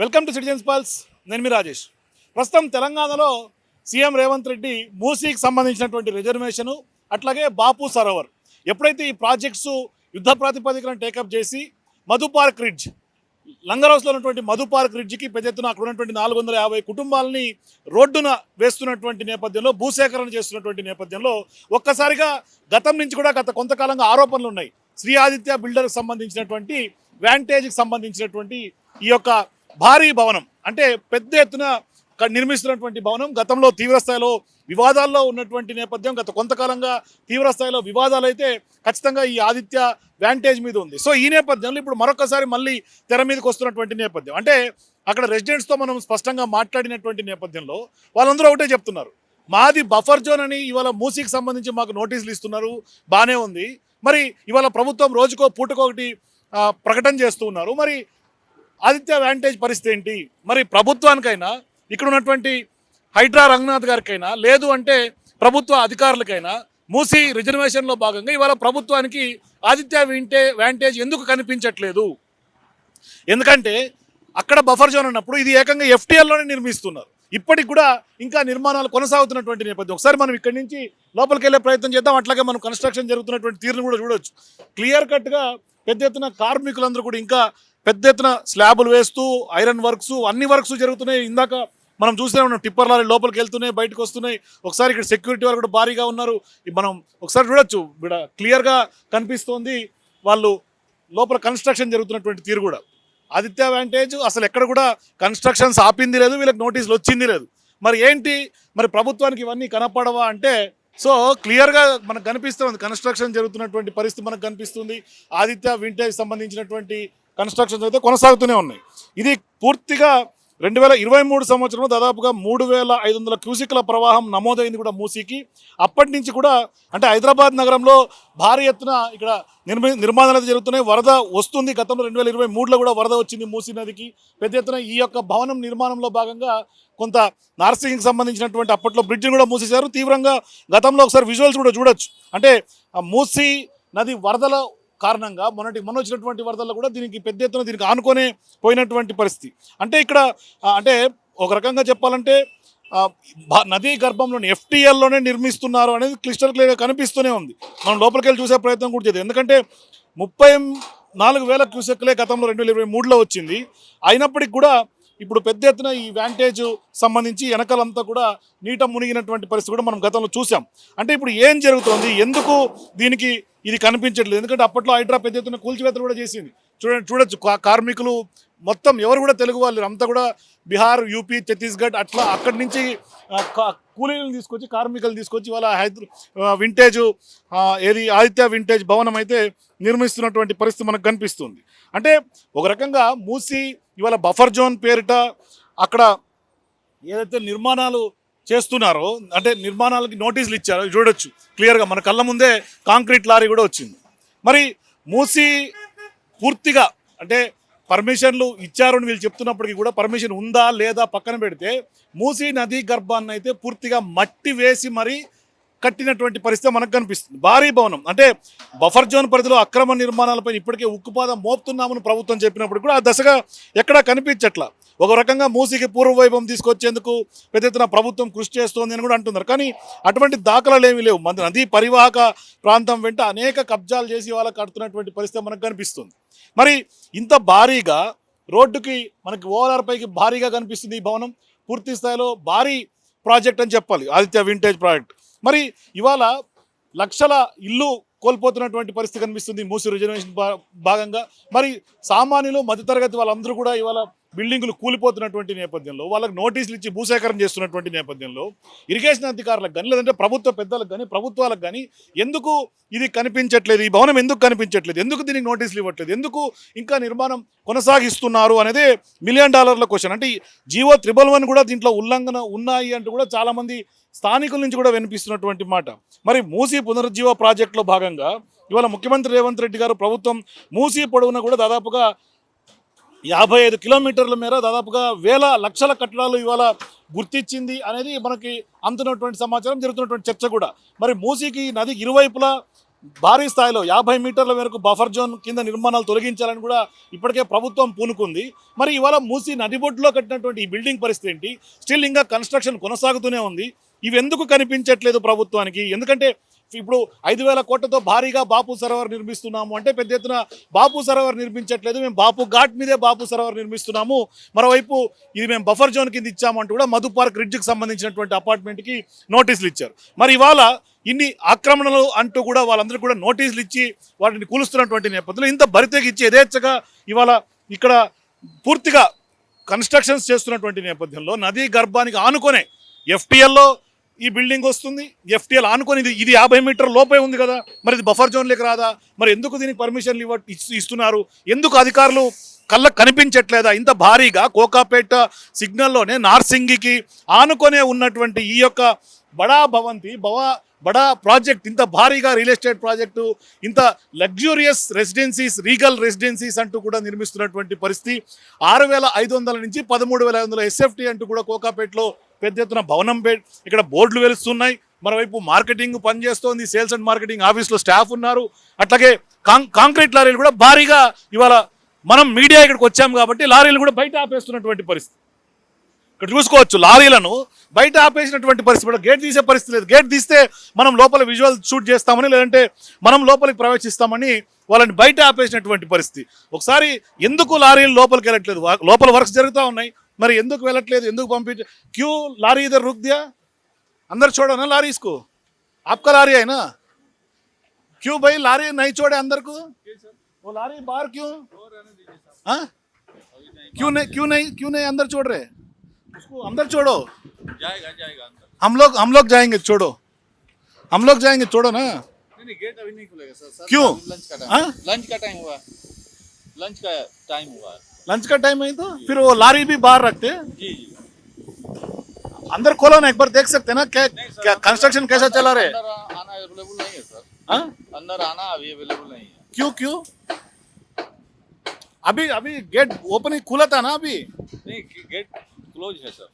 Welcome to citizens pulse. నేను మీ రాజేష్. ప్రస్తుతం తెలంగాణలో సీఎం రేవంత్ రెడ్డి మూసీకి సంబంధించినటువంటి రిజర్వేషను, అట్లాగే బాపు సరోవర్ ఎప్పుడైతే ఈ ప్రాజెక్ట్స్ యుద్ధ ప్రాతిపదికన టేకప్ చేసి మధు పార్క్ రిడ్జ్, లంగరౌస్లో ఉన్నటువంటి మధు పార్క్ రిడ్జ్కి పెద్ద ఎత్తున అక్కడ ఉన్నటువంటి 450 కుటుంబాలని రోడ్డున వేస్తున్నటువంటి నేపథ్యంలో, భూసేకరణ చేస్తున్నటువంటి నేపథ్యంలో ఒక్కసారిగా గతం నుంచి కూడా గత కొంతకాలంగా ఆరోపణలు ఉన్నాయి. శ్రీ ఆదిత్య బిల్డర్కి సంబంధించినటువంటి వ్యాంటేజ్కి సంబంధించినటువంటి ఈ యొక్క భారీ భవనం, అంటే పెద్ద ఎత్తున నిర్మిస్తున్నటువంటి భవనం గతంలో తీవ్రస్థాయిలో వివాదాల్లో ఉన్నటువంటి నేపథ్యం, గత కొంతకాలంగా తీవ్రస్థాయిలో వివాదాలు అయితే ఖచ్చితంగా ఈ ఆదిత్య వ్యాంటేజ్ మీద ఉంది. సో ఈ నేపథ్యంలో ఇప్పుడు మరొకసారి మళ్ళీ తెర మీదకి వస్తున్నటువంటి నేపథ్యం, అంటే అక్కడ రెసిడెంట్స్తో మనం స్పష్టంగా మాట్లాడినటువంటి నేపథ్యంలో వాళ్ళందరూ ఒకటే చెప్తున్నారు, మాది బఫర్ జోన్ అని ఇవాళ మూసీకి సంబంధించి మాకు నోటీసులు ఇస్తున్నారు, బాగానే ఉంది. మరి ఇవాళ ప్రభుత్వం రోజుకో పూటకొకటి ప్రకటన చేస్తూ ఉన్నారు. మరి ఆదిత్య వ్యాంటేజ్ పరిస్థితి ఏంటి? మరి ప్రభుత్వానికైనా, ఇక్కడ ఉన్నటువంటి హైడ్రా రంగనాథ్ గారికైనా, లేదు అంటే ప్రభుత్వ అధికారులకైనా మూసీ రిజర్వేషన్లో భాగంగా ఇవాళ ప్రభుత్వానికి ఆదిత్య వ్యాంటేజ్ ఎందుకు కనిపించట్లేదు? ఎందుకంటే అక్కడ బఫర్ జోన్ ఉన్నప్పుడు ఇది ఏకంగా ఎఫ్టీఎల్లోనే నిర్మిస్తున్నారు. ఇప్పటికి కూడా ఇంకా నిర్మాణాలు కొనసాగుతున్నటువంటి నేపథ్యం. ఒకసారి మనం ఇక్కడి నుంచి లోపలికి వెళ్ళే ప్రయత్నం చేద్దాం. అట్లాగే మనం కన్స్ట్రక్షన్ జరుగుతున్నటువంటి తీరును కూడా చూడొచ్చు. క్లియర్ కట్గా పెద్ద ఎత్తున కార్మికులందరూ కూడా ఇంకా పెద్ద ఎత్తున స్లాబులు వేస్తూ, ఐరన్ వర్క్స్, అన్ని వర్క్స్ జరుగుతున్నాయి. ఇందాక మనం చూస్తూనే ఉన్నాం, టిప్పర్ లారీ లోపలికి వెళ్తున్నాయి, బయటకు వస్తున్నాయి. ఒకసారి ఇక్కడ సెక్యూరిటీ వాళ్ళు కూడా భారీగా ఉన్నారు. మనం ఒకసారి చూడొచ్చు, ఇక్కడ క్లియర్గా కనిపిస్తోంది వాళ్ళు లోపల కన్స్ట్రక్షన్ జరుగుతున్నటువంటి తీరు కూడా. ఆదిత్య వ్యాంటేజ్ అసలు ఎక్కడ కూడా కన్స్ట్రక్షన్స్ ఆపింది లేదు, వీళ్ళకి నోటీసులు వచ్చింది లేదు. మరి ఏంటి, మరి ప్రభుత్వానికి ఇవన్నీ కనపడవా అంటే, సో క్లియర్గా మనకు కనిపిస్తుంది కన్స్ట్రక్షన్ జరుగుతున్నటువంటి పరిస్థితి మనకు కనిపిస్తుంది. ఆదిత్య వింటేజ్ సంబంధించినటువంటి కన్స్ట్రక్షన్స్ అయితే కొనసాగుతూనే ఉన్నాయి. ఇది పూర్తిగా 2023 సంవత్సరంలో దాదాపుగా 3500 క్యూసిక్ల ప్రవాహం నమోదైంది కూడా మూసీకి. అప్పటి నుంచి కూడా అంటే హైదరాబాద్ నగరంలో భారీ ఎత్తున ఇక్కడ నిర్మాణాలు జరుగుతున్నాయి. వరద వస్తుంది. గతంలో 2023లో కూడా వరద వచ్చింది మూసీ నదికి. పెద్ద ఎత్తున ఈ యొక్క భవనం నిర్మాణంలో భాగంగా కొంత నార్సింగ్కి సంబంధించినటువంటి అప్పట్లో బ్రిడ్జిని కూడా మూసేశారు తీవ్రంగా. గతంలో ఒకసారి విజువల్స్ కూడా చూడొచ్చు. అంటే మూసీ నది వరదల కారణంగా మొన్న వచ్చినటువంటి వరదల్లో కూడా దీనికి పెద్ద ఎత్తున దీనికి ఆనుకొనే పోయినటువంటి పరిస్థితి. అంటే ఇక్కడ అంటే ఒక రకంగా చెప్పాలంటే నదీ గర్భంలోని ఎఫ్టీఎల్లోనే నిర్మిస్తున్నారు అనేది క్లియర్గా కనిపిస్తూనే ఉంది. మనం లోపలికి వెళ్ళి చూసే ప్రయత్నం కూడా చేద్దాం. ఎందుకంటే 34,000 క్యూసెక్లే గతంలో 2023లో వచ్చింది. అయినప్పటికీ కూడా ఇప్పుడు పెద్ద ఎత్తున ఈ వ్యాంటేజ్ సంబంధించి వెనకాలంతా కూడా నీట మునిగినటువంటి పరిస్థితి కూడా మనం గతంలో చూసాం. అంటే ఇప్పుడు ఏం జరుగుతుంది, ఎందుకు దీనికి ఇది కనిపించట్లేదు? ఎందుకంటే అప్పట్లో హైడ్రా పెద్ద ఎత్తున కూల్చివేతలు కూడా చేసింది. చూడొచ్చు కార్మికులు మొత్తం ఎవరు కూడా తెలుగు వాళ్ళు, అంతా కూడా బీహార్, యూపీ, ఛత్తీస్గఢ్ అట్లా అక్కడి నుంచి కూలీలను తీసుకొచ్చి, కార్మికులు తీసుకొచ్చి వాళ్ళ వింటేజ్ ఏది ఆదిత్య వింటేజ్ భవనం అయితే నిర్మిస్తున్నటువంటి పరిస్థితి మనకు కనిపిస్తుంది. అంటే ఒక రకంగా మూసీ ఇవాళ బఫర్ జోన్ పేరిట అక్కడ ఏదైతే నిర్మాణాలు చేస్తున్నారో, అంటే నిర్మాణాలకి నోటీసులు ఇచ్చారో చూడొచ్చు క్లియర్గా. మన కళ్ళ ముందే కాంక్రీట్ లారీ కూడా వచ్చింది. మరి మూసీ పూర్తిగా అంటే పర్మిషన్లు ఇచ్చారని వీళ్ళు చెప్తున్నప్పటికీ కూడా పర్మిషన్ ఉందా లేదా పక్కన పెడితే మూసీ నదీ గర్భాన్ని అయితే పూర్తిగా మట్టి వేసి మరీ కట్టినటువంటి పరిస్థితి మనకు కనిపిస్తుంది. భారీ భవనం అంటే బఫర్ జోన్ పరిధిలో అక్రమ నిర్మాణాలపై ఇప్పటికే ఉక్కుపాదం మోపుతున్నామని ప్రభుత్వం చెప్పినప్పుడు కూడా ఆ దశగా ఎక్కడా కనిపించట్లా. ఒక రకంగా మూసీకి పూర్వవైభవం తీసుకొచ్చేందుకు పెద్ద ఎత్తున ప్రభుత్వం కృషి చేస్తోంది అని కూడా అంటున్నారు. కానీ అటువంటి దాఖలాలు ఏమీ లేవు. నదీ పరివాహక ప్రాంతం వెంట అనేక కబ్జాలు చేసి వాళ్ళకి కడుతున్నటువంటి పరిస్థితి మనకు కనిపిస్తుంది. మరి ఇంత భారీగా రోడ్డుకి మనకి ఓఆర్ఆర్ పైకి భారీగా కనిపిస్తుంది ఈ భవనం. పూర్తి స్థాయిలో భారీ ప్రాజెక్ట్ అని చెప్పాలి ఆదిత్య వింటేజ్ ప్రాజెక్ట్. మరి ఇవాళ లక్షల ఇల్లు కోల్పోతున్నటువంటి పరిస్థితి కనిపిస్తుంది మూసీ రిజర్వేషన్ భాగంగా. మరి సామాన్యులు, మధ్యతరగతి వాళ్ళందరూ కూడా ఇవాళ బిల్డింగులు కూలిపోతున్నటువంటి నేపథ్యంలో, వాళ్ళకి నోటీసులు ఇచ్చి భూసేకరణ చేస్తున్నటువంటి నేపథ్యంలో ఇరిగేషన్ అధికారులకు కానీ, లేదంటే ప్రభుత్వ పెద్దలకు కానీ, ప్రభుత్వాలకు కానీ ఎందుకు ఇది కనిపించట్లేదు, ఈ భవనం ఎందుకు కనిపించట్లేదు, ఎందుకు దీనికి నోటీసులు ఇవ్వట్లేదు, ఎందుకు ఇంకా నిర్మాణం కొనసాగిస్తున్నారు అనేదే $1 మిలియన్ క్వశ్చన్. అంటే జీవో 311 కూడా దీంట్లో ఉల్లంఘన ఉన్నాయి అంటూ కూడా చాలామంది స్థానికుల నుంచి కూడా వినిపిస్తున్నటువంటి మాట. మరి మూసీ పునరుజ్జీవ ప్రాజెక్టులో భాగంగా ఇవాళ ముఖ్యమంత్రి రేవంత్ రెడ్డి గారు ప్రభుత్వం మూసీ పొడవున కూడా దాదాపుగా 55 కిలోమీటర్ల మేర దాదాపుగా వేల లక్షల కట్టడాలు ఇవాళ గుర్తించింది అనేది మనకి అందుతున్నటువంటి సమాచారం, జరుగుతున్నటువంటి చర్చ కూడా. మరి మూసీకి నది ఇరువైపులా భారీ స్థాయిలో 50 మీటర్ల వరకు బఫర్ జోన్ కింద నిర్మాణాలు తొలగించాలని కూడా ఇప్పటికే ప్రభుత్వం పూనుకుంది. మరి ఇవాళ మూసి నడిబొడ్డులో కట్టినటువంటి ఈ బిల్డింగ్ పరిస్థితి ఏంటి? స్టిల్ ఇంకా కన్స్ట్రక్షన్ కొనసాగుతూనే ఉంది. ఇవి ఎందుకు కనిపించట్లేదు ప్రభుత్వానికి? ఎందుకంటే ఇప్పుడు 5,000 కోట్లతో భారీగా బాపు సరోవర్ నిర్మిస్తున్నాము అంటే పెద్ద ఎత్తున బాపు సరోవర్ నిర్మించట్లేదు, మేము బాపు ఘాట్ మీదే బాపు సరోవర్ నిర్మిస్తున్నాము, మరోవైపు ఇది మేము బఫర్ జోన్ కింద ఇచ్చాము అంటూ కూడా మధు పార్క్ రిడ్జ్కి సంబంధించినటువంటి అపార్ట్మెంట్కి నోటీసులు ఇచ్చారు. మరి ఇవాళ ఇన్ని ఆక్రమణలు అంటూ కూడా వాళ్ళందరూ కూడా నోటీసులు ఇచ్చి వాటిని కూలుస్తున్నటువంటి నేపథ్యంలో ఇంత బరితెగిచ్చి యథేచ్ఛగా ఇవాళ ఇక్కడ పూర్తిగా కన్స్ట్రక్షన్స్ చేస్తున్నటువంటి నేపథ్యంలో నదీ గర్భానికి ఆనుకొనే ఎఫ్టీఎల్లో ఈ బిల్డింగ్ వస్తుంది. ఎఫ్టీఎల్ ఆనుకొని ఇది 50 మీటర్ లోపే ఉంది కదా, మరి ఇది బఫర్ జోన్లోకి రాదా? మరి ఎందుకు దీనికి పర్మిషన్లు ఇస్తున్నారు? ఎందుకు అధికారులు కళ్ళకు కనిపించట్లేదా? ఇంత భారీగా కోకాపేట సిగ్నల్లోనే నార్సింగికి ఆనుకొనే ఉన్నటువంటి ఈ యొక్క బడా భవంతి బడా ప్రాజెక్ట్, ఇంత భారీగా రియల్ ఎస్టేట్ ప్రాజెక్టు, ఇంత లగ్జూరియస్ రెసిడెన్సీస్, రీగల్ రెసిడెన్సీస్ అంటూ కూడా నిర్మిస్తున్నటువంటి పరిస్థితి. 6,500 నుంచి 13,500 ఎస్ఎఫ్టీ అంటూ కూడా కోకాపేటలో పెద్ద ఎత్తున భవనం ఇక్కడ బోర్డులు వెలుస్తున్నాయి. మరోవైపు మార్కెటింగ్ పనిచేస్తోంది, సేల్స్ అండ్ మార్కెటింగ్ ఆఫీస్లో స్టాఫ్ ఉన్నారు. అట్లాగే కాంక్రీట్ లారీలు కూడా భారీగా ఇవాళ మనం మీడియా ఇక్కడికి వచ్చాము కాబట్టి లారీలు కూడా బయట ఆపేస్తున్నటువంటి పరిస్థితి. ఇక్కడ చూసుకోవచ్చు లారీలను బయట ఆపేసినటువంటి పరిస్థితి. గేట్ తీసే పరిస్థితి లేదు. గేట్ తీస్తే మనం లోపల విజువల్ షూట్ చేస్తామని, లేదంటే మనం లోపలికి ప్రవేశిస్తామని వాళ్ళని బయట ఆపేసినటువంటి పరిస్థితి. ఒకసారి ఎందుకు లారీలు లోపలికి వెళ్ళట్లేదు? లోపల వర్క్స్ జరుగుతూ ఉన్నాయి, మరి ఎందుకు వెళ్ళట్లేదు? ఎందుకు పంపించ క్యూ లారీ ఇधर रुक दिया, अंदर छोड़ो ना लारी इसको, आपका लारी है ना, क्यों भाई लारी नहीं छोड़े अंदर को? वो लारी बाहर क्यों? हाँ क्यों नहीं अंदर छोड़ रहे? उसको अंदर छोड़ो, जाएगा अंदर। हम लोग जाएंगे, छोड़ो, हम लोग जाएंगे, छोड़ो ना। नहीं गेट अभी नहीं खुलेगा सर। क्यों? लंच का हाँ? टाइम, लंच का टाइम हुआ, लंच का टाइम हुआ। लंच का टाइम है तो फिर वो लारी भी बाहर रखते हैं। जी अंदर खोलो ना, एक बार देख सकते हैं ना क्या कंस्ट्रक्शन कैसा चला रहे? अंदर आना अवेलेबल नहीं है सर। हाँ? अंदर आना अभी अवेलेबल नहीं है। क्यों अभी गेट ओपन ही खुला था ना, अभी नहीं गेट क्लोज है सर।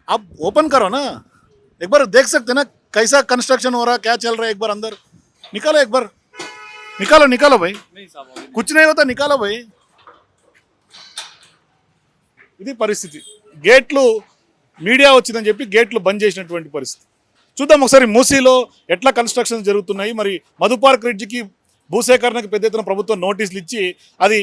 अब ओपन करो ना, एक बार देख सकते हैं ना कैसा कंस्ट्रक्शन हो रहा है, क्या चल रहा है। एक बार अंदर निकालो, एक बार निकालो भाई। नहीं साहब अभी कुछ नहीं होता, निकालो भाई। ఇది పరిస్థితి. గేట్లు మీడియా వచ్చిందని చెప్పి గేట్లు బంద్ చేసినటువంటి పరిస్థితి. చూద్దాం ఒకసారి మూసీలో ఎట్లా కన్స్ట్రక్షన్స్ జరుగుతున్నాయి. మరి మధు పార్క్ రిడ్జ్కి భూసేకరణకు పెద్ద ఎత్తున ప్రభుత్వం నోటీసులు ఇచ్చి అది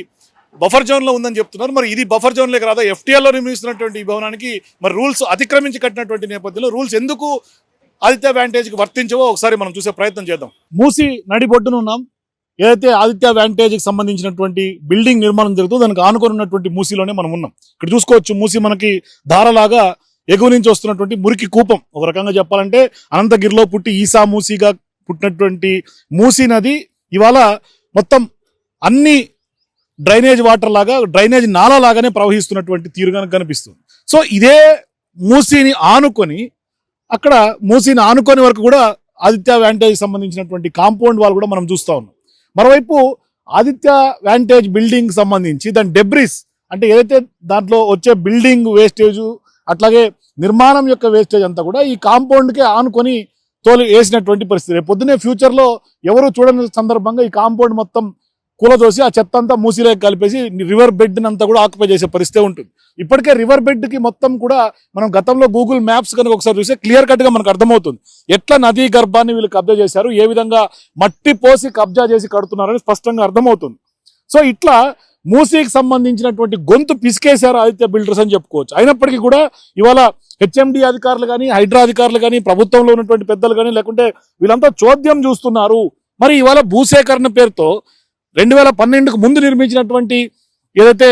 బఫర్ జోన్లో ఉందని చెప్తున్నారు. మరి ఇది బఫర్ జోన్లోకి రాదా? ఎఫ్టీఎల్లో నిర్మిస్తున్నటువంటి ఈ భవనానికి మరి రూల్స్ అతిక్రమించి కట్టినటువంటి నేపథ్యంలో రూల్స్ ఎందుకు ఆదిత్య వ్యాంటేజ్కి వర్తించవో ఒకసారి మనం చూసే ప్రయత్నం చేద్దాం. మూసీ నడిబొడ్డున ఉన్నాం. ఏదైతే ఆదిత్య వ్యాంటేజ్కి సంబంధించినటువంటి బిల్డింగ్ నిర్మాణం జరుగుతుందో దానికి ఆనుకొని ఉన్నటువంటి మూసీలోనే మనం ఉన్నాం. ఇక్కడ చూసుకోవచ్చు మూసీ మనకి ధారలాగా ఎగువ నుంచి వస్తున్నటువంటి మురికి కూపం. ఒక రకంగా చెప్పాలంటే అనంతగిరిలో పుట్టి ఈసా మూసీగా పుట్టినటువంటి మూసీ నది ఇవాళ మొత్తం అన్ని డ్రైనేజ్ వాటర్ లాగా, డ్రైనేజ్ నాలా లాగానే ప్రవహిస్తున్నటువంటి తీరుగా కనిపిస్తుంది. సో ఇదే మూసీని ఆనుకొని అక్కడ మూసీని ఆనుకొని వరకు కూడా ఆదిత్య వ్యాంటేజ్ సంబంధించినటువంటి కాంపౌండ్ వాళ్ళు కూడా మనం చూస్తూ ఉన్నాం. మరోవైపు ఆదిత్య వ్యాంటేజ్ బిల్డింగ్ సంబంధించి దాని డెబ్రిస్ అంటే ఏదైతే దాంట్లో వచ్చే బిల్డింగ్ వేస్టేజ్ అట్లాగే నిర్మాణం యొక్క వేస్టేజ్ అంతా కూడా ఈ కాంపౌండ్కే ఆనుకొని వేసినటువంటి పరిస్థితి. రేపు పొద్దునే ఫ్యూచర్లో ఎవరు చూడని సందర్భంగా ఈ కాంపౌండ్ మొత్తం కూలదోసి ఆ చెత్త అంతా మూసీలోకి కలిపేసి రివర్ బెడ్ అంతా కూడా ఆక్యుపై చేసే పరిస్థితి ఉంటుంది. ఇప్పటికే రివర్ బెడ్ కి మొత్తం కూడా మనం గతంలో గూగుల్ మ్యాప్స్ కనుక ఒకసారి చూస్తే క్లియర్ కట్ గా మనకు అర్థమవుతుంది ఎట్లా నదీ గర్భాన్ని వీళ్ళు కబ్జా చేశారు, ఏ విధంగా మట్టి పోసి కబ్జా చేసి కడుతున్నారని స్పష్టంగా అర్థమవుతుంది. సో ఇట్లా మూసీకి సంబంధించినటువంటి గొంతు పిసికేశారు ఆదిత్య బిల్డర్స్ అని చెప్పుకోవచ్చు. అయినప్పటికీ కూడా ఇవాళ హెచ్ఎండి అధికారులు కానీ, హైడ్రా అధికారులు కానీ, ప్రభుత్వంలో ఉన్నటువంటి పెద్దలు కానీ లేకుంటే వీళ్ళంతా చోద్యం చూస్తున్నారు. మరి ఇవాళ భూసేకరణ పేరుతో 2012కు ముందు నిర్మించినటువంటి ఏదైతే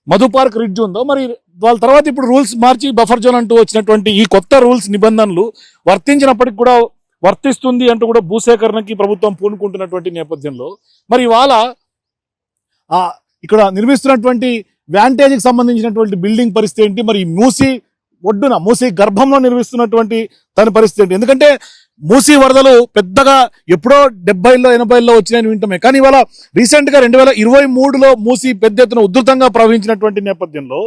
మధు పార్క్ రిడ్జ్ ఉందో మరి వాళ్ళ తర్వాత ఇప్పుడు రూల్స్ మార్చి బఫర్ జోన్ అంటూ వచ్చినటువంటి ఈ కొత్త రూల్స్ నిబంధనలు వర్తించినప్పటికి కూడా వర్తిస్తుంది అంటూ కూడా భూసేకరణకి ప్రభుత్వం పూనుకుంటున్నటువంటి నేపథ్యంలో మరి ఇవాళ ఇక్కడ నిర్మిస్తున్నటువంటి వ్యాంటేజ్కి సంబంధించినటువంటి బిల్డింగ్ పరిస్థితి ఏంటి, మరి మూసీ ఒడ్డున మూసీ గర్భంలో నిర్మిస్తున్నటువంటి దాని పరిస్థితి ఏంటి? ఎందుకంటే మూసీ వరదలు పెద్దగా ఎప్పుడో 70లో 80లో వచ్చినాయని వింటమే, కానీ ఇవాళ రీసెంట్ గా 2023లో మూసీ పెద్ద ఎత్తున ఉధృతంగా ప్రవహించినటువంటి నేపథ్యంలో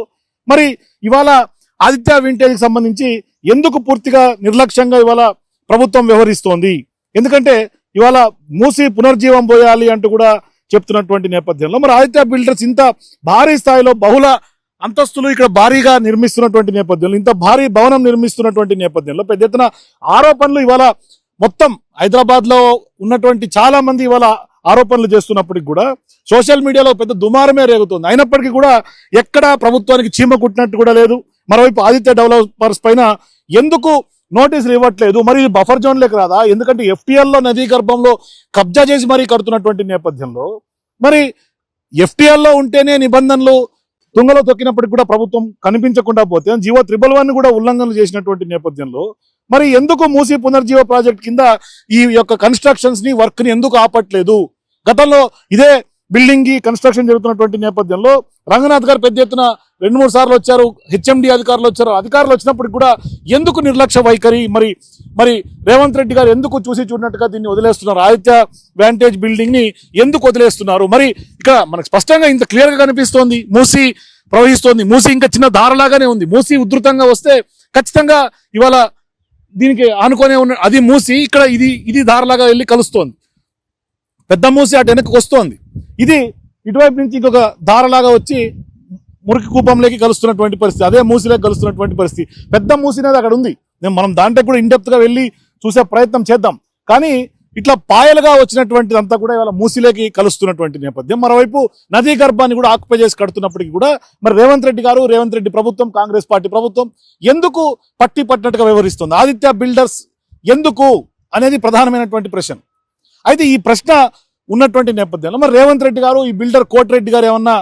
మరి ఇవాళ ఆదిత్య వింటేజ్కి సంబంధించి ఎందుకు పూర్తిగా నిర్లక్ష్యంగా ఇవాళ ప్రభుత్వం వ్యవహరిస్తోంది? ఎందుకంటే ఇవాళ మూసి పునర్జీవం పోయాలి అంటూ కూడా చెప్తున్నటువంటి నేపథ్యంలో మరి ఆదిత్య బిల్డర్స్ ఇంత భారీ స్థాయిలో బహుళ అంతస్తులు ఇక్కడ భారీగా నిర్మిస్తున్నటువంటి నేపథ్యంలో, ఇంత భారీ భవనం నిర్మిస్తున్నటువంటి నేపథ్యంలో పెద్ద ఎత్తున ఆరోపణలు ఇవాళ మొత్తం హైదరాబాద్ లో ఉన్నటువంటి చాలా మంది ఇవాళ ఆరోపణలు చేస్తున్నప్పటికి కూడా సోషల్ మీడియాలో పెద్ద దుమారమే రేగుతుంది. అయినప్పటికీ కూడా ఎక్కడ ప్రభుత్వానికి చీమ కుట్టినట్టు కూడా లేదు. మరోవైపు ఆదిత్య డెవలపర్స్ పైన ఎందుకు నోటీసులు ఇవ్వట్లేదు? మరి ఇది బఫర్ జోన్ లేక రాదా? ఎందుకంటే FTL లో నదీ గర్భంలో కబ్జా చేసి మరీ కడుతున్నటువంటి నేపథ్యంలో మరి FTL లో ఉంటేనే నిబంధనలు తుంగలో తొక్కినప్పటికి కూడా ప్రభుత్వం కనిపించకుండా పోతే జీవో 111 కూడా ఉల్లంఘనలు చేసినటువంటి నేపథ్యంలో మరి ఎందుకు మూసీ పునర్జీవ ప్రాజెక్ట్ కింద ఈ యొక్క కన్స్ట్రక్షన్స్ ని వర్క్ ని ఎందుకు ఆపట్లేదు? గతంలో ఇదే బిల్డింగ్ కి కన్స్ట్రక్షన్ జరుగుతున్నటువంటి నేపథ్యంలో రంగనాథ్ గారు పెద్ద ఎత్తున 2-3 సార్లు వచ్చారు, HMD అధికారులు వచ్చారు. అధికారులు వచ్చినప్పటికి కూడా ఎందుకు నిర్లక్ష్య వైఖరి? మరి రేవంత్ రెడ్డి గారు ఎందుకు చూసి చూడనట్టుగా దీన్ని వదిలేస్తున్నారు? ఆదిత్య వ్యాంటేజ్ బిల్డింగ్ ని ఎందుకు వదిలేస్తున్నారు? మరి ఇక్కడ మనకు స్పష్టంగా ఇంత క్లియర్ గా కనిపిస్తోంది మూసీ ప్రవహిస్తోంది. మూసీ ఇంకా చిన్న దారలాగానే ఉంది. మూసీ ఉధృతంగా వస్తే ఖచ్చితంగా ఇవాళ దీనికి ఆనుకొనే ఉన్న అది మూసి ఇక్కడ ఇది దారిలాగా వెళ్ళి కలుస్తోంది. పెద్ద మూసి అటు వెనక్కి వస్తోంది. ఇది ఇటువైపు నుంచి ఇంకొక దారలాగా వచ్చి మురికి కూపంలోకి కలుస్తున్నటువంటి పరిస్థితి, అదే మూసిలోకి కలుస్తున్నటువంటి పరిస్థితి. పెద్ద మూసి అనేది అక్కడ ఉంది. మనం దాంట్లో కూడా ఇన్డెప్త్ గా వెళ్ళి చూసే ప్రయత్నం చేద్దాం. కానీ ఇట్లా పాయలుగా వచ్చినటువంటిది అంతా కూడా ఇవాళ మూసిలోకి కలుస్తున్నటువంటి నేపథ్యం. మరోవైపు నదీ గర్భాన్ని కూడా ఆక్యుపై చేసి కడుతున్నప్పటికీ కూడా మరి రేవంత్ రెడ్డి ప్రభుత్వం, కాంగ్రెస్ పార్టీ ప్రభుత్వం ఎందుకు పట్టినట్టుగా వ్యవహరిస్తుంది? ఆదిత్య బిల్డర్స్ ఎందుకు అనేది ప్రధానమైనటువంటి ప్రశ్న. అయితే ఈ ప్రశ్న ఉన్నటువంటి నేపథ్యంలో మరి రేవంత్ రెడ్డి గారు, ఈ బిల్డర్ కోటిరెడ్డి గారు ఏమన్నా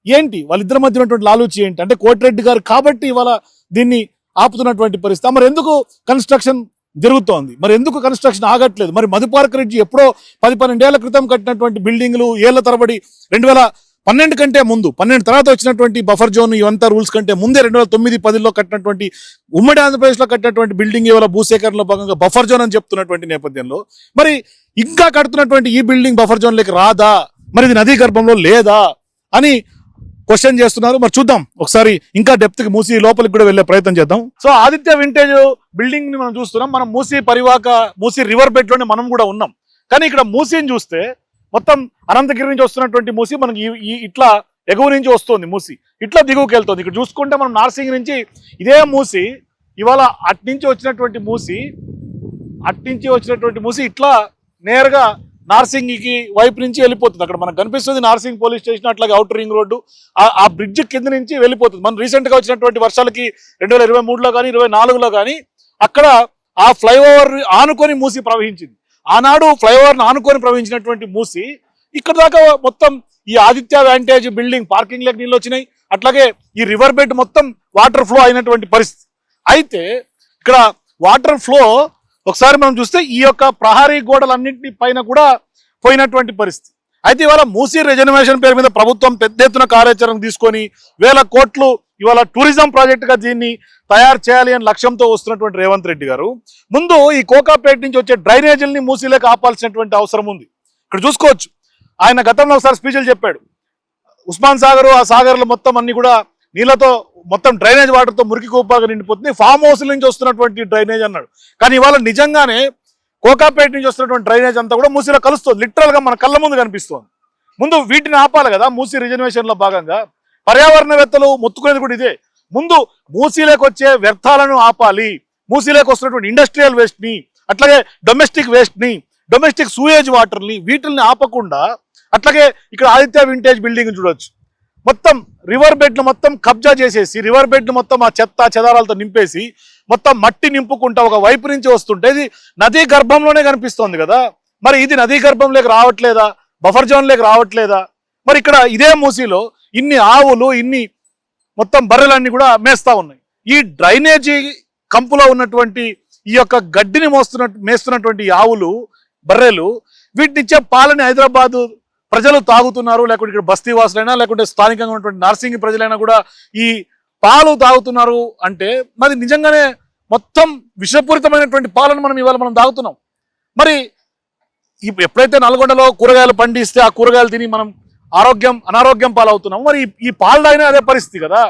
ఏంటి వాళ్ళిద్దరి మధ్య ఉన్నటువంటి లాలూచి ఏంటి అంటే కోటిరెడ్డి గారు కాబట్టి ఇవాళ దీన్ని ఆపుతున్నటువంటి పరిస్థితి. మరి ఎందుకు కన్స్ట్రక్షన్ జరుగుతోంది? మరి ఎందుకు కన్స్ట్రక్షన్ ఆగట్లేదు? మరి మధుపార్క్ రెడ్డి ఎప్పుడో 10-12 ఏళ్ల క్రితం కట్టినటువంటి బిల్డింగ్లు ఏళ్ల తరబడి 2012 కంటే ముందు, 12 తర్వాత వచ్చినటువంటి బఫర్ జోన్ ఇవంతా రూల్స్ కంటే ముందే 2009-10లో కట్టినటువంటి ఉమ్మడి ఆంధ్రప్రదేశ్ లో కట్టినటువంటి బిల్డింగ్ ఇవాళ భూసేకరణలో భాగంగా బఫర్ జోన్ అని చెప్తున్నటువంటి నేపథ్యంలో మరి ఇంకా కడుతున్నటువంటి ఈ బిల్డింగ్ బఫర్ జోన్ లేక రాదా? మరి ఇది నదీ గర్భంలో లేదా అని క్వశ్చన్ చేస్తున్నారు. మరి చూద్దాం, ఒకసారి ఇంకా డెప్త్ కి మూసీ లోపలికి కూడా వెళ్లే ప్రయత్నం చేద్దాం. సో ఆదిత్య వింటేజ్ బిల్డింగ్ ని మనం చూస్తున్నాం. మనం మూసీ పరివాహక మూసీ రివర్ బెడ్ లోనే మనం కూడా ఉన్నాం. కానీ ఇక్కడ మూసీని చూస్తే మొత్తం అనంతగిరి నుంచి వస్తున్నటువంటి మూసీ మనకి ఇట్లా ఎగువ నుంచి వస్తుంది, మూసీ ఇట్లా దిగువకి వెళ్తుంది. ఇక్కడ చూసుకుంటే మనం నార్సింగ్ నుంచి ఇదే మూసీ ఇవాళ అట్నుంచి వచ్చినటువంటి మూసీ ఇట్లా నేరుగా నార్సింగ్కి వైపు నుంచి వెళ్ళిపోతుంది. అక్కడ మనకు కనిపిస్తుంది నార్సింగ్ పోలీస్ స్టేషన్, అట్లాగే అవుటర్ రింగ్ రోడ్డు, ఆ బ్రిడ్జ్ కింద నుంచి వెళ్ళిపోతుంది. మనం రీసెంట్ గా వచ్చినటువంటి వర్షాలకి 2023లో కానీ 2024లో కానీ అక్కడ ఆ ఫ్లైఓవర్ ఆనుకొని మూసి ప్రవహించింది. ఆనాడు ఫ్లైఓవర్ ఆనుకొని ప్రవహించినటువంటి మూసి ఇక్కడ దాకా మొత్తం ఈ ఆదిత్య వ్యాంటేజ్ బిల్డింగ్ పార్కింగ్ లేక నీళ్ళు వచ్చినాయి. అట్లాగే ఈ రివర్ బెడ్ మొత్తం వాటర్ ఫ్లో అయినటువంటి పరిస్థితి. అయితే ఇక్కడ వాటర్ ఫ్లో ఒకసారి మనం చూస్తే ఈ యొక్క ప్రహారీ గోడలన్నింటి పైన కూడా పోయినటువంటి పరిస్థితి. అయితే ఇవాళ మూసీ రిజర్వేషన్ పేరు మీద ప్రభుత్వం పెద్ద ఎత్తున కార్యాచరణ తీసుకొని 1000 కోట్లు ఇవాళ టూరిజం ప్రాజెక్ట్ గా దీన్ని తయారు చేయాలి అని లక్ష్యంతో వస్తున్నటువంటి రేవంత్ రెడ్డి గారు ముందు ఈ కోకాపేట నుంచి వచ్చే డ్రైనేజీలని మూసీలోకి ఆపాల్సినటువంటి అవసరం ఉంది. ఇక్కడ చూసుకోవచ్చు, ఆయన గతంలో ఒకసారి స్పీచ్లు చెప్పాడు. ఉస్మాన్ సాగర్, ఆ సాగర్లు మొత్తం అన్ని కూడా నీళ్లతో మొత్తం డ్రైనేజ్ వాటర్తో మురికి కూపాగా నిండిపోతుంది, ఫామ్ హౌస్ నుంచి వస్తున్నటువంటి డ్రైనేజ్ అన్నాడు. కానీ ఇవాళ నిజంగానే కోకాపేట నుంచి వస్తున్నటువంటి డ్రైనేజ్ అంతా కూడా మూసీలో కలుస్తుంది. లిటరల్ గా మన కళ్ళ ముందు కనిపిస్తుంది. ముందు వీటిని ఆపాలి కదా. మూసీ రిజర్వేషన్ లో భాగంగా పర్యావరణవేత్తలు మొత్తుకునేది కూడా ఇదే. ముందు మూసీలోకి వచ్చే వ్యర్థాలను ఆపాలి. మూసీలోకి వస్తున్నటువంటి ఇండస్ట్రియల్ వేస్ట్ ని, అట్లాగే డొమెస్టిక్ వేస్ట్ ని, డొమెస్టిక్ సూయేజ్ వాటర్ ని, వీటిని ఆపకుండా అట్లాగే ఇక్కడ ఆదిత్య వింటేజ్ బిల్డింగ్ చూడొచ్చు, మొత్తం రివర్ బెడ్ మొత్తం కబ్జా చేసేసి రివర్ బెడ్ మొత్తం ఆ చెత్త చెదారాలతో నింపేసి మొత్తం మట్టి నింపుకుంటా ఒక వైపు నుంచి వస్తుంటే ఇది నదీ గర్భంలోనే కనిపిస్తోంది కదా. మరి ఇది నదీ గర్భంలోకి రావట్లేదా? బఫర్ జోన్ లోకి రావట్లేదా? మరి ఇక్కడ ఇదే మూసీలో ఇన్ని ఆవులు, ఇన్ని మొత్తం బర్రెలన్నీ కూడా మేస్తా ఉన్నాయి. ఈ డ్రైనేజీ కంపులో ఉన్నటువంటి ఈ యొక్క గడ్డిని మేస్తున్నటువంటి ఆవులు, బర్రెలు, వీటినిచ్చే పాలని హైదరాబాద్ ప్రజలు తాగుతున్నారు. లేకుంటే ఇక్కడ బస్తీ వాసులైనా లేకుంటే స్థానికంగా ఉన్నటువంటి నార్సింగ్ ప్రజలైనా కూడా ఈ పాలు తాగుతున్నారు. అంటే మరి నిజంగానే మొత్తం విషపూరితమైనటువంటి పాలను మనం తాగుతున్నాం. మరి ఎప్పుడైతే నల్గొండలో కూరగాయలు పండిస్తే ఆ కూరగాయలు తిని మనం అనారోగ్యం పాలవుతున్నాము. మరి ఈ పాలు తాగినా అదే పరిస్థితి కదా.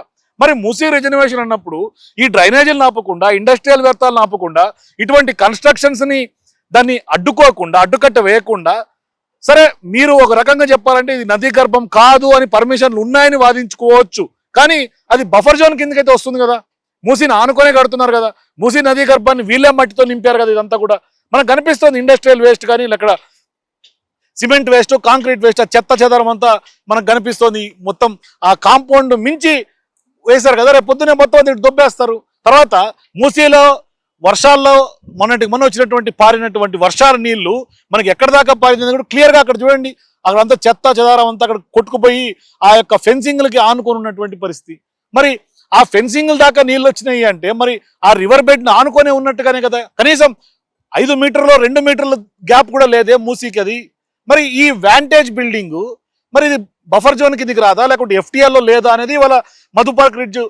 మరి మూసీ రిజర్వేషన్ అన్నప్పుడు ఈ డ్రైనేజీలను ఆపకుండా, ఇండస్ట్రియల్ వ్యర్థాలను ఆపకుండా, ఇటువంటి కన్స్ట్రక్షన్స్ ని దాన్ని అడ్డుకోకుండా అడ్డుకట్ట వేయకుండా సరే మీరు ఒక రకంగా చెప్పాలంటే ఇది నదీ గర్భం కాదు అని పర్మిషన్లు ఉన్నాయని వాదించుకోవచ్చు, కానీ అది బఫర్ జోన్ కిందకైతే వస్తుంది కదా. మూసీని ఆనుకొనే కడుతున్నారు కదా, మూసీ నదీ గర్భాన్ని వీళ్ళే మట్టితో నింపారు కదా. ఇదంతా కూడా మనకు కనిపిస్తుంది ఇండస్ట్రియల్ వేస్ట్ కానీ అక్కడ సిమెంట్ వేస్ట్ కాంక్రీట్ వేస్ట్ ఆ చెత్త చెదరం అంతా మనకు కనిపిస్తుంది. మొత్తం ఆ కాంపౌండ్ మించి వేశారు కదా, రేపు పొద్దునే మొత్తం అది దొబ్బేస్తారు. తర్వాత మూసీలో వర్షాల్లో మొన్న వచ్చినటువంటి పారినటువంటి వర్షాల నీళ్లు మనకి ఎక్కడ దాకా పారింది కూడా క్లియర్గా అక్కడ చూడండి. అక్కడ అంతా చెత్త చెదారం అంతా అక్కడ కొట్టుకుపోయి ఆ యొక్క ఫెన్సింగ్లకి ఆనుకొని ఉన్నటువంటి పరిస్థితి. మరి ఆ ఫెన్సింగ్ల దాకా నీళ్ళు వచ్చినాయి అంటే మరి ఆ రివర్ బెడ్ని ఆనుకొనే ఉన్నట్టుగానే కదా. కనీసం 5 మీటర్లు 2 మీటర్ల గ్యాప్ కూడా లేదే మూసీకి అది. మరి ఈ వ్యాంటేజ్ బిల్డింగ్ మరి ఇది బఫర్ జోన్ కిందికి రాదా లేకుంటే ఎఫ్టీఎల్లో లేదా అనేది వాళ్ళ మధుపార్క్ రిడ్జ్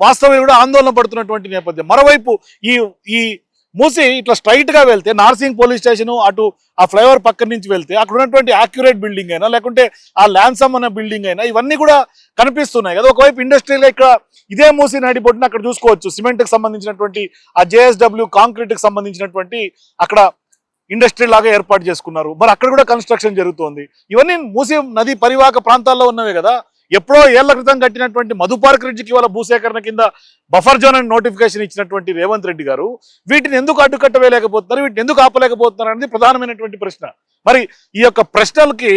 వాస్తవం కూడా ఆందోళన పడుతున్నటువంటి నేపథ్యం. మరోవైపు ఈ మూసి ఇట్లా స్ట్రైట్ గా వెళ్తే నార్సింగ్ పోలీస్ స్టేషన్ అటు ఆ ఫ్లైఓవర్ పక్కన నుంచి వెళ్తే అక్కడ ఉన్నటువంటి యాక్యురేట్ బిల్డింగ్ అయినా లేకుంటే ఆ ల్యాన్సమ్ అన్న బిల్డింగ్ అయినా ఇవన్నీ కూడా కనిపిస్తున్నాయి కదా. ఒకవైపు ఇండస్ట్రియల్ ఇక్కడ ఇదే మూసి నడిబొట్టున అక్కడ చూసుకోవచ్చు సిమెంట్ కి సంబంధించినటువంటి ఆ జేఎస్డబ్ల్యూ కాంక్రీట్ కి సంబంధించినటువంటి అక్కడ ఇండస్ట్రీ లాగా ఏర్పాటు చేసుకున్నారు. మరి అక్కడ కూడా కన్స్ట్రక్షన్ జరుగుతోంది. ఇవన్నీ మూసి నది పరివాహక ప్రాంతాల్లో ఉన్నవే కదా. ఎప్పుడో ఏళ్ల క్రితం కట్టినటువంటి మధుపార్క్ రిడ్జ్కి ఇవాళ భూసేకరణ కింద బఫర్ జోన్ అని నోటిఫికేషన్ ఇచ్చినటువంటి రేవంత్ రెడ్డి గారు వీటిని ఎందుకు అడ్డుకట్ట వేయలేకపోతున్నారు, వీటిని ఎందుకు ఆపలేకపోతున్నారు అనేది ప్రధానమైనటువంటి ప్రశ్న. మరి ఈ యొక్క ప్రశ్నలకి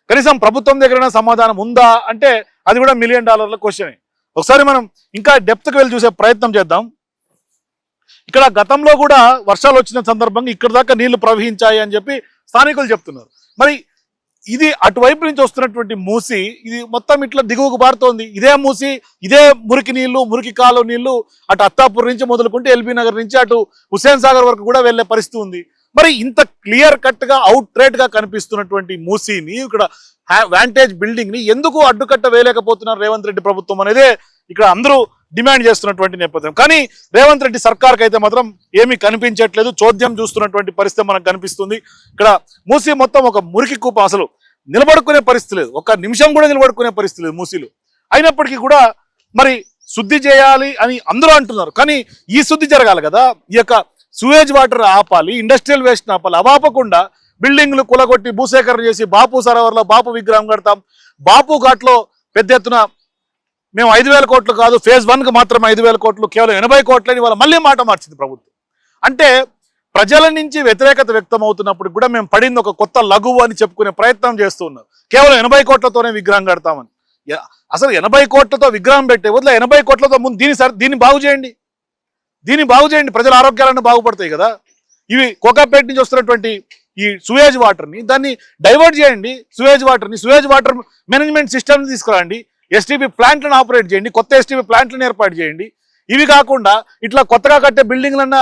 కనీసం ప్రభుత్వం దగ్గర సమాధానం ఉందా అంటే అది కూడా $1 మిలియన్ క్వశ్చన్. ఒకసారి మనం ఇంకా డెప్త్కి వెళ్ళి చూసే ప్రయత్నం చేద్దాం. ఇక్కడ గతంలో కూడా వర్షాలు వచ్చిన సందర్భంగా ఇక్కడ దాకా నీళ్లు ప్రవహించాయి అని చెప్పి స్థానికులు చెప్తున్నారు. మరి ఇది అటువైపు నుంచి వస్తున్నటువంటి మూసి ఇది మొత్తం ఇట్లా దిగువకు పారుతోంది. ఇదే మూసి ఇదే మురికి నీళ్లు మురికి కాలువ నీళ్లు అటు అత్తాపూర్ నుంచి మొదలుకుంటే ఎల్బీ నగర్ నుంచి అటు హుస్సేన్ సాగర్ వరకు కూడా వెళ్లే పరిస్థితి ఉంది. మరి ఇంత క్లియర్ కట్ గా అవుట్ రేట్ గా కనిపిస్తున్నటువంటి మూసీని ఇక్కడ వ్యాంటేజ్ బిల్డింగ్ ని ఎందుకు అడ్డుకట్ట వేయలేకపోతున్నారు రేవంత్ రెడ్డి ప్రభుత్వం అనేదే ఇక్కడ అందరూ డిమాండ్ చేస్తున్నటువంటి నేపథ్యం. కానీ రేవంత్ రెడ్డి సర్కార్కి అయితే మాత్రం ఏమీ కనిపించట్లేదు, చోద్యం చూస్తున్నటువంటి పరిస్థితి మనకు కనిపిస్తుంది. ఇక్కడ మూసీ మొత్తం ఒక మురికి కూప, అసలు నిలబడుకునే పరిస్థితి లేదు, ఒక్క నిమిషం కూడా నిలబడుకునే పరిస్థితి లేదు మూసీలు. అయినప్పటికీ కూడా మరి శుద్ధి చేయాలి అని అందరూ అంటున్నారు, కానీ ఈ శుద్ధి జరగాలి కదా. ఈ యొక్క సూయేజ్ వాటర్ ఆపాలి, ఇండస్ట్రియల్ వేస్ట్ ఆపాలి. అవాపకుండా బిల్డింగ్లు కులగొట్టి భూసేకరణ చేసి బాపు సరోవర్లో బాపు విగ్రహం కడతాం, బాపు ఘాట్లో పెద్ద ఎత్తున మేము 5,000 కోట్లు కాదు ఫేజ్ 1కి మాత్రం 5,000 కోట్లు కేవలం 80 కోట్లని వాళ్ళ మళ్ళీ మాట మార్చింది ప్రభుత్వం. అంటే ప్రజల నుంచి వ్యతిరేకత వ్యక్తం అవుతున్నప్పుడు కూడా మేము పడింది ఒక కొత్త లఘువు అని చెప్పుకునే ప్రయత్నం చేస్తూ ఉన్నారు. కేవలం 80 కోట్లతోనే విగ్రహం కడతామని. అసలు 80 కోట్లతో విగ్రహం పెట్టే వదిలే 80 కోట్లతో ముందు దీన్ని బాగు చేయండి, ప్రజల ఆరోగ్యాలను బాగుపడతాయి కదా. ఇవి కోకాపేట నుంచి వస్తున్నటువంటి ఈ సూయేజ్ వాటర్ని దాన్ని డైవర్ట్ చేయండి, సూయేజ్ వాటర్ మేనేజ్మెంట్ సిస్టమ్ని తీసుకురండి, ఎస్టీపీ ప్లాంట్లను ఆపరేట్ చేయండి, కొత్త ఎస్టీపీ ప్లాంట్లను ఏర్పాటు చేయండి. ఇవి కాకుండా ఇట్లా కొత్తగా కట్టే బిల్డింగ్లన్నా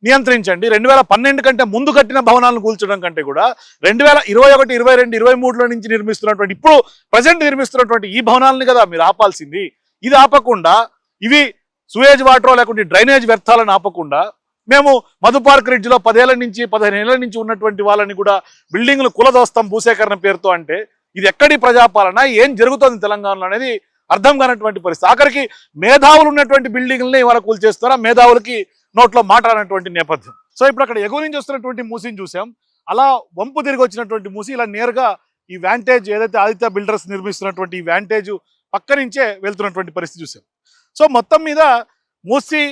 నియంత్రించండి. 2012 కంటే ముందు కట్టిన భవనాలను కూల్చడం కంటే కూడా 2021, 22, 23లో నుంచి నిర్మిస్తున్నటువంటి ఇప్పుడు ప్రజెంట్ నిర్మిస్తున్నటువంటి ఈ భవనాలని కదా మీరు ఆపాల్సింది. ఇది ఆపకుండా ఇవి సూయేజ్ వాటర్ లేకుంటే డ్రైనేజ్ వ్యర్థాలను ఆపకుండా మేము మధుపార్క్ రిడ్జ్లో 10 ఏళ్ల నుంచి 15 ఏళ్ల నుంచి ఉన్నటువంటి వాళ్ళని కూడా బిల్డింగ్లు కులదోస్తాం భూసేకరణ పేరుతో అంటే ఇది ఎక్కడి ప్రజాపాలన, ఏం జరుగుతుంది తెలంగాణలో అనేది అర్థం కానటువంటి పరిస్థితి. ఆఖరికి మేధావులు ఉన్నటువంటి బిల్డింగ్లని ఇవాళ కూల్చేస్తారా, మేధావులకి నోట్లో మాట్లాడినటువంటి నేపథ్యం. సో ఇప్పుడు అక్కడ ఎగువ నుంచి వస్తున్నటువంటి మూసిని చూసాం, అలా వంపు తిరిగి వచ్చినటువంటి మూసి ఇలా నేరుగా ఈ వ్యాంటేజ్ ఏదైతే ఆదిత్య బిల్డర్స్ నిర్మిస్తున్నటువంటి ఈ వ్యాంటేజ్ పక్క నుంచే వెళ్తున్నటువంటి పరిస్థితి చూసాం. సో మొత్తం మీద మూసి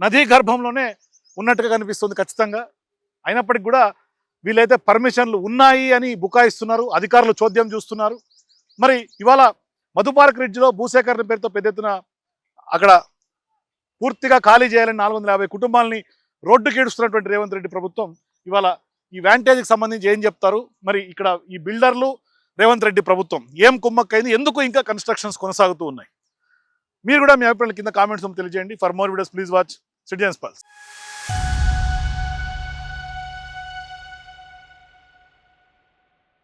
నదీ గర్భంలోనే ఉన్నట్టుగా కనిపిస్తుంది ఖచ్చితంగా. అయినప్పటికీ కూడా వీళ్ళైతే పర్మిషన్లు ఉన్నాయి అని బుకాయిస్తున్నారు, అధికారులు చోద్యం చూస్తున్నారు. మరి ఇవాళ మధుపార్క్ రిడ్జ్లో భూసేకరణ పేరుతో పెద్ద ఎత్తున అక్కడ పూర్తిగా ఖాళీ చేయాలని 450 కుటుంబాలని రోడ్డుకి ఈడుస్తున్నటువంటి రేవంత్ రెడ్డి ప్రభుత్వం ఇవాళ ఈ వ్యాంటేజ్కి సంబంధించి ఏం చెప్తారు, మరి ఇక్కడ ఈ బిల్డర్లు రేవంత్ రెడ్డి ప్రభుత్వం ఏం కుమ్మక్కైంది, ఎందుకు ఇంకా కన్స్ట్రక్షన్స్ కొనసాగుతూ ఉన్నాయి? మీరు కూడా మీ అభిప్రాయాలు కింద కామెంట్స్ తెలియజేయండి. For more videos please watch citizens pulse.